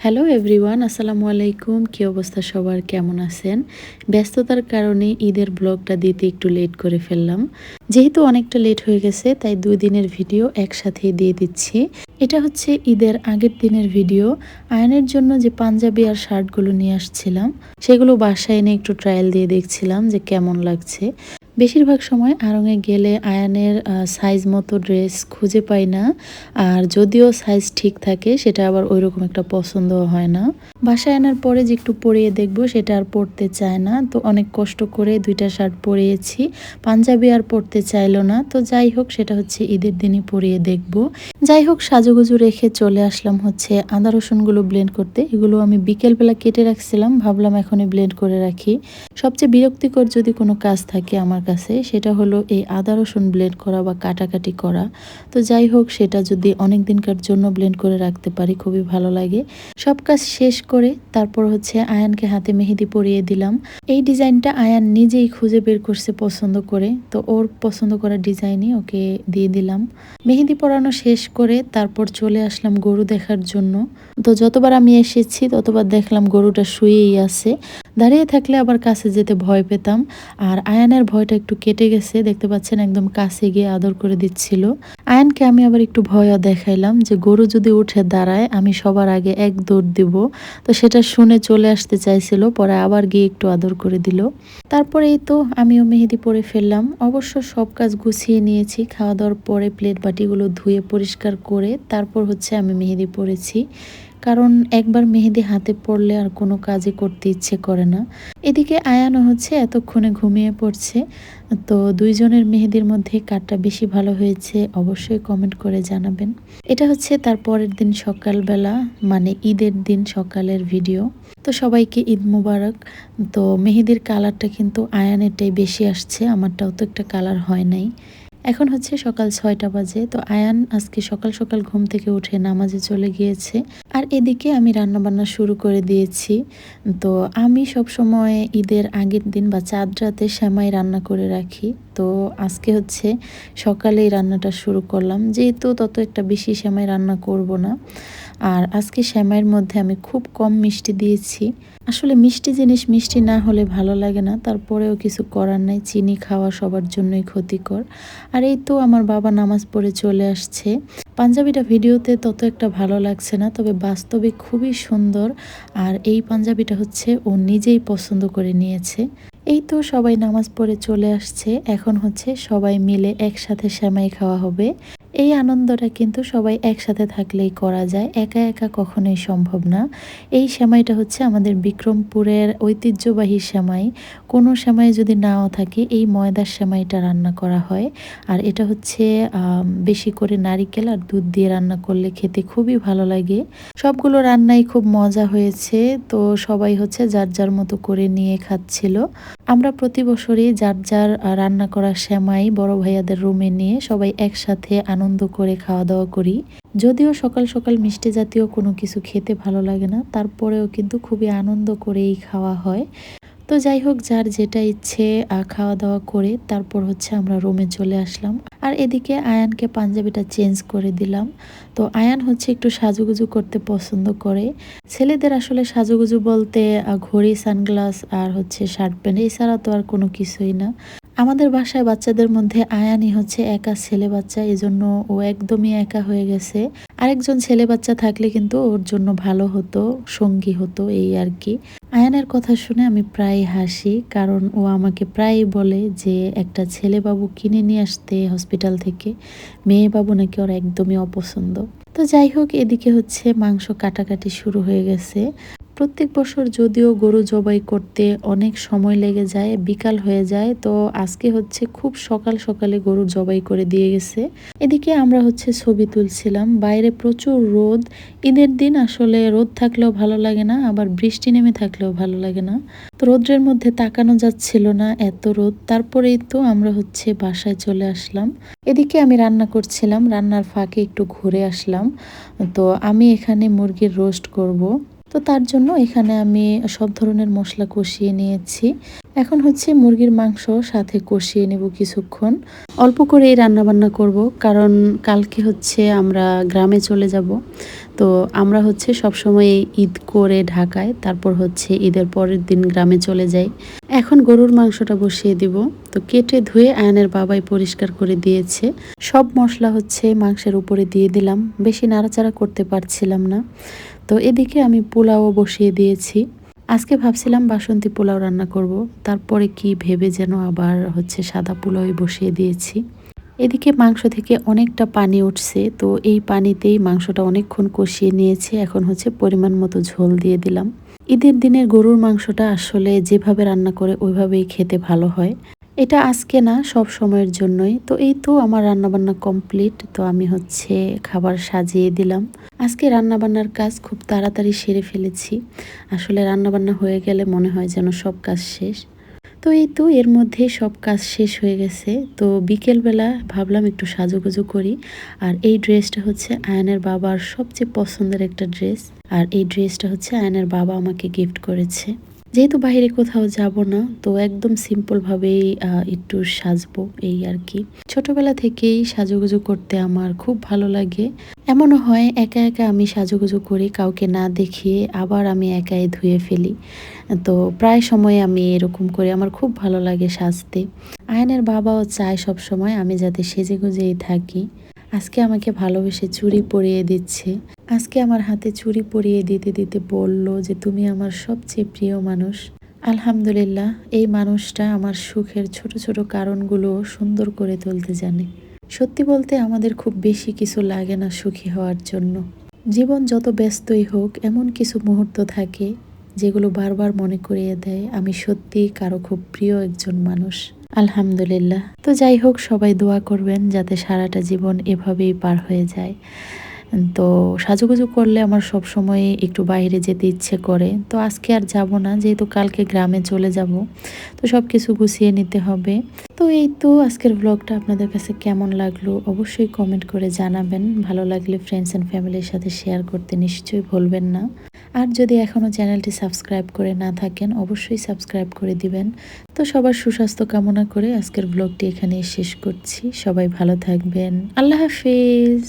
Hello everyone, আসসালামু আলাইকুম। কী অবস্থা সবার, কেমন আছেন? ব্যস্ততার কারণে ঈদের ব্লগটা দিতে একটু লেট করে ফেললাম। যেহেতু অনেকটা লেট হয়ে গেছে, তাই 2 দিনের ভিডিও একসাথেই দিয়ে দিচ্ছি। এটা হচ্ছে ঈদের আগের দিনের ভিডিও। আয়ানের জন্য যে পাঞ্জাবি আর শার্টগুলো নিয়ে আসছিলাম, সেগুলো বাসায় এনে একটু ট্রায়াল দিয়ে দেখছিলাম যে কেমন লাগছে। বেশিরভাগ সময় আড়ংয়ে গেলে আয়ানের সাইজ মতো ড্রেস খুঁজে পাই না। আর যদিও সাইজ ঠিক থাকে, সেটা আবার ওইরকম একটা পছন্দ হয় না। বাসায় আনার পরে যে একটু পরিয়ে দেখবো, সেটা আর পরতে চায় না। তো অনেক কষ্ট করে 2টা শার্ট পরিয়েছি, পাঞ্জাবি আর পরতে চাইলো না। তো যাই হোক, সেটা হচ্ছে ঈদের দিনই পরিয়ে দেখবো। যাই হোক, সাজুগুজু রেখে চলে আসলাম হচ্ছে আদা রসুনগুলো ব্লেন্ড করতে। এগুলো আমি বিকেলবেলা কেটে রাখছিলাম, ভাবলাম এখনই ব্লেন্ড করে রাখি। সবচেয়ে বিরক্তিকর যদি কোনো কাজ থাকে আমার কাছে, সেটা হলো এই আদা রসুন ব্লেন্ড করা বা কাটাকাটি করা। তো যাই হোক, সেটা যদি অনেক দিনকার জন্য ব্লেন্ড করে রাখতে পারি, খুবই ভালো লাগে। সব কাজ শেষ করে তারপর হচ্ছে আয়ানকে হাতে মেহেদি পরিয়ে দিলাম। এই ডিজাইনটা আয়ান নিজেই খুঁজে বের করছে পছন্দ করে, তো ওর পছন্দ করা ডিজাইনই ওকে দিয়ে দিলাম। মেহেদি পরানো শেষ করে তারপর চলে আসলাম গরু দেখার জন্য। তো যতবার আমি এসেছি ততবার দেখলাম গরুটা শুয়েই আছে। দাঁড়িয়ে থাকলে আবার কাছে যেতে ভয় পেতাম। আর আয়ানের ভয়টা একটু কেটে গেছে, দেখতে পাচ্ছেন একদম কাছে গিয়ে আদর করে দিচ্ছিল। আয়ানকে আমি আবার একটু ভয়ও দেখাইলাম যে গরু যদি উঠে দাঁড়ায়, আমি সবার আগে এক দৌড় দিব। তো সেটা শুনে চলে আসতে চাইছিল, পরে আবার গিয়ে একটু আদর করে দিল। তারপরে এই তো আমিও মেহেদি পরে ফেললাম। অবশ্য সব কাজ গুছিয়ে নিয়েছি, খাওয়া দাওয়ার পরে প্লেট বাটিগুলো ধুয়ে পরিষ্কার করে তারপর হচ্ছে আমি মেহেদি পরেছি। কারণ একবার মেহেদি হাতে পড়লে আর কোনো কাজই করতে ইচ্ছে করে না। এদিকে আয়ানও হচ্ছে এতক্ষণে ঘুমিয়ে পড়ছে। তো দুইজনের মেহেদির মধ্যে কারটা বেশি ভালো হয়েছে অবশ্যই কমেন্ট করে জানাবেন। এটা হচ্ছে তার পরের দিন সকালবেলা, মানে ঈদের দিন সকালের ভিডিও। তো সবাইকে ঈদ মোবারক। তো মেহেদির কালারটা কিন্তু আয়ানেরটাই বেশি আসছে, আমারটাও তো একটা কালার হয় নাই। এখন হচ্ছে সকাল 6টা বাজে। তো আয়ান আজকে সকাল সকাল ঘুম থেকে উঠে নামাজে চলে গিয়েছে। আর এদিকে আমি রান্না বান্না শুরু করে দিয়েছি। তো আমি সব সময় ঈদের আগের দিন বা চাঁদ রাতে সেমাই রান্না করে রাখি। তো আজকে হচ্ছে সকালেই রান্নাটা শুরু করলাম, যেহেতু তত একটা বেশি সেমাই রান্না করব না। আর আজকে সেমাইয়ের মধ্যে আমি খুব কম মিষ্টি দিয়েছি। আসলে মিষ্টি জিনিস মিষ্টি না হলে ভালো লাগে না, তারপরেও কিছু করার নাই, চিনি খাওয়া সবার জন্যই ক্ষতিকর। আর এই তো আমার বাবা নামাজ পড়ে চলে আসছে। পাঞ্জাবিটা ভিডিওতে তত একটা ভালো লাগছে না, তবে বাস্তবে খুবই সুন্দর। আর এই পাঞ্জাবিটা হচ্ছে ও নিজেই পছন্দ করে নিয়েছে। এই তো সবাই নামাজ পড়ে চলে আসছে, এখন হচ্ছে সবাই মিলে একসাথে সেমাই খাওয়া হবে। এই আনন্দটা কিন্তু সবাই একসাথে থাকলেই করা যায়, একা একা কখনোই সম্ভব না। এই সেমাইটা হচ্ছে আমাদের বিক্রমপুরের ঐতিহ্যবাহী সেমাই। কোনো সেমাই যদি নাও থাকে, এই ময়দার সেমাইটা রান্না করা হয়। আর এটা হচ্ছে বেশি করে নারিকেল আর দুধ দিয়ে রান্না করলে খেতে খুবই ভালো লাগে। সবগুলো রান্নাই খুব মজা হয়েছে। তো সবাই হচ্ছে যার যার মতো করে নিয়ে খাচ্ছিল। আমরা প্রতি বছরই যার যার রান্না করা সেমাই বড় ভাইয়াদের রুমে নিয়ে সবাই একসাথে আনন্দ করে খাওয়া দাওয়া করি। যদিও সকাল সকাল মিষ্টি জাতীয় কোনো কিছু খেতে ভালো লাগে না, তারপরেও কিন্তু খুবই আনন্দ করেই খাওয়া হয়। তো যাই হোক, যার যেটা ইচ্ছে খাওয়া দাওয়া করে তারপর হচ্ছে আমরা রুমে চলে আসলাম। আর এদিকে আয়ানকে পাঞ্জাবিটা চেঞ্জ করে দিলাম। তো আয়ান হচ্ছে একটু সাজুগুজু করতে পছন্দ করে। ছেলেদের আসলে সাজুগুজু বলতে ঘড়ি, সানগ্লাস আর হচ্ছে শার্ট প্যান্ট, এছাড়া তো আর কোনো কিছুই না। আমাদের বাসায় বাচ্চাদের মধ্যে আয়ানই হচ্ছে একা ছেলে বাচ্চা, এজন্য ও একদমই একা হয়ে গেছে। আরেকজন ছেলে বাচ্চা থাকলে কিন্তু ওর জন্য ভালো হতো, সঙ্গী হতো, এই আর কি। আয়ানের কথা শুনে আমি প্রায় হাসি, কারণ ও আমাকে প্রায়ই বলে যে একটা ছেলে বাবু কিনে নিয়ে আসতে হসপিটাল থেকে, মেয়ে বাবু নাকি ওর একদমই অপছন্দ। তো যাই হোক, এদিকে হচ্ছে মাংস কাটাকাটি শুরু হয়ে গেছে। প্রত্যেক বছর যদিও গরু জবাই করতে অনেক সময় লেগে যায়, বিকাল হয়ে যায়, তো আজকে হচ্ছে খুব সকাল সকালে গরু জবাই করে দিয়ে গেছে। এদিকে আমরা হচ্ছে ছবি তুলছিলাম, বাইরে প্রচুর রোদ। ঈদের দিন আসলে রোদ থাকলেও ভালো লাগে না, আবার বৃষ্টি নেমে থাকলেও ভালো লাগে না। তো রোদ্রের মধ্যে তাকানো যাচ্ছিল না, এত রোদ। তারপরেই তো আমরা হচ্ছে বাসায় চলে আসলাম। এদিকে আমি রান্না করছিলাম, রান্নার ফাঁকে একটু ঘুরে আসলাম। তো আমি এখানে মুরগির রোস্ট করব। তো তার জন্য এখানে আমি সব ধরনের মশলা কষিয়ে নিয়েছি। এখন হচ্ছে মুরগির মাংস সাথে কষিয়ে নেব কিছুক্ষণ। অল্প করেই রান্নাবান্না করব, কারণ কালকে হচ্ছে আমরা গ্রামে চলে যাব। তো আমরা হচ্ছে সবসময় ঈদ করে ঢাকায়, তারপর হচ্ছে ঈদের পরের দিন গ্রামে চলে যাই। এখন গরুর মাংসটা বসিয়ে দিব। তো কেটে ধুয়ে আয়নের বাবাই পরিষ্কার করে দিয়েছে। সব মশলা হচ্ছে মাংসের উপরে দিয়ে দিলাম, বেশি নাড়াচাড়া করতে পারছিলাম না। তো এদিকে আমি পোলাও বসিয়ে দিয়েছি। আজকে ভাবছিলাম বাসন্তী পোলাও রান্না করব, তারপরে কি ভেবে যেন আবার হচ্ছে সাদা পোলাওই বসিয়ে দিয়েছি। এদিকে মাংস থেকে অনেকটা পানি উঠছে, তো এই পানিতেই মাংসটা অনেকক্ষণ কষিয়ে নিয়েছি। এখন হচ্ছে পরিমাণ মতো ঝোল দিয়ে দিলাম। ঈদের দিনের গরুর মাংসটা আসলে যেভাবে রান্না করে ওইভাবেই খেতে ভালো হয়। এটা আজকে না, সব সময়ের জন্যই। তো এই তো আমার রান্নাবান্না কমপ্লিট। তো আমি হচ্ছে খাবার সাজিয়ে দিলাম। আজকে রান্নাবান্নার কাজ খুব তাড়াতাড়ি সেরে ফেলেছি। আসলে রান্নাবান্না হয়ে গেলে মনে হয় যেন সব কাজ শেষ। তো এই তো এর মধ্যে সব কাজ শেষ হয়ে গেছে। তো বিকেলবেলা ভাবলাম একটু সাজুগুজু করি। আর এই ড্রেসটা হচ্ছে আয়নের বাবার সবচেয়ে পছন্দের একটা ড্রেস। আর এই ড্রেসটা হচ্ছে আয়নের বাবা আমাকে গিফট করেছে। যেহেতু বাইরে কোথাও যাব না, তো একদম সিম্পল ভাবেই একটু সাজবো, এই আর কি। ছোটবেলা থেকেই সাজুগুজু করতে আমার খুব ভালো লাগে। এমনও হয় একা একা আমি সাজুগুজু করি, কাউকে না দেখিয়ে আবার আমি একাই ধুয়ে ফেলি। তো প্রায় সময় আমি এরকম করি, আমার খুব ভালো লাগে সাজতে। আয়নের বাবাও চায় সব সময় আমি যাতে সেজেগুজেই থাকি। আজকে আমাকে ভালোবেসে চুড়ি পরিয়ে দিচ্ছে। আজকে আমার হাতে চুড়ি পরিয়ে দিতে দিতে বলল যে তুমি আমার সবচেয়ে প্রিয় মানুষ। আলহামদুলিল্লাহ, এই মানুষটা আমার সুখের ছোট ছোট কারণগুলো সুন্দর করে তুলতে জানে। সত্যি বলতে আমাদের খুব বেশি কিছু লাগে না সুখী হওয়ার জন্য। জীবন যত ব্যস্তই হোক, এমন কিছু মুহূর্ত থাকে যেগুলো বারবার মনে করিয়ে দেয় আমি সত্যিই কারো খুব প্রিয় একজন মানুষ। আলহামদুলিল্লাহ। তো যাই হোক, সবাই দোয়া করবেন যাতে সারাটা জীবন এভাবেই পার হয়ে যায়। তো সাজুগুজু করলে আমার সব সময় একটু বাইরে যেতে ইচ্ছে করে। তো আজকে আর যাব না, যেহেতু কালকে গ্রামে চলে যাব। তো সব কিছু গুছিয়ে নিতে হবে। তো এই তো আজকের ব্লগটা আপনাদের কাছে কেমন লাগলো অবশ্যই কমেন্ট করে জানাবেন। ভালো লাগলে ফ্রেন্ডস অ্যান্ড ফ্যামিলির সাথে শেয়ার করতে নিশ্চয়ই ভুলবেন না। আর যদি এখনও চ্যানেলটি সাবস্ক্রাইব করে না থাকেন, অবশ্যই সাবস্ক্রাইব করে দিবেন। তো সবার সুস্বাস্থ্য কামনা করে আজকের ব্লগটি এখানেই শেষ করছি। সবাই ভালো থাকবেন। আল্লাহ হাফিজ।